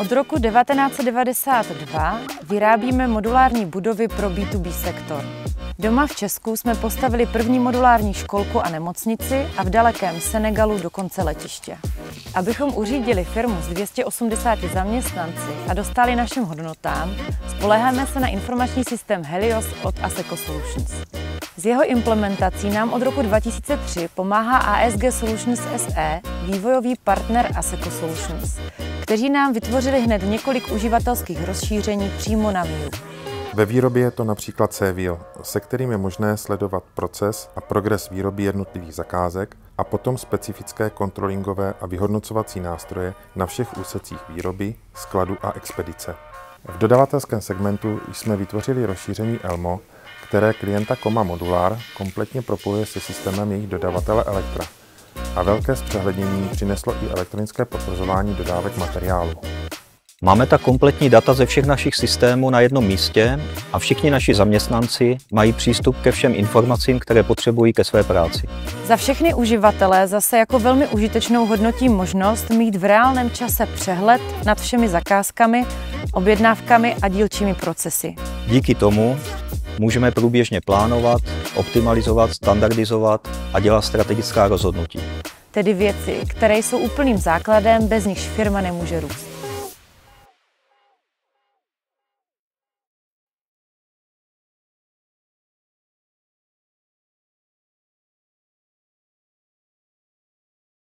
Od roku 1992 vyrábíme modulární budovy pro B2B sektor. Doma v Česku jsme postavili první modulární školku a nemocnici a v dalekém Senegalu dokonce letiště. Abychom uřídili firmu s 280 zaměstnanci a dostali našim hodnotám, spoléháme se na informační systém Helios od Asseco Solutions. S jeho implementací nám od roku 2003 pomáhá ASG Solutions SE, vývojový partner Asseco Solutions, kteří nám vytvořili hned několik uživatelských rozšíření přímo na míru. Ve výrobě je to například C-Wheel, se kterým je možné sledovat proces a progres výroby jednotlivých zakázek a potom specifické kontrolingové a vyhodnocovací nástroje na všech úsecích výroby, skladu a expedice. V dodavatelském segmentu jsme vytvořili rozšíření Elmo, které klienta Koma Modular kompletně propojuje se systémem jejich dodavatele Elektra. A velké zpřehlednění přineslo i elektronické potvrzování dodávek materiálu. Máme tak kompletní data ze všech našich systémů na jednom místě a všichni naši zaměstnanci mají přístup ke všem informacím, které potřebují ke své práci. Za všechny uživatele zase jako velmi užitečnou hodnotím možnost mít v reálném čase přehled nad všemi zakázkami, objednávkami a dílčími procesy. Díky tomu můžeme průběžně plánovat, optimalizovat, standardizovat a dělat strategická rozhodnutí. Tedy věci, které jsou úplným základem, bez nichž firma nemůže růst.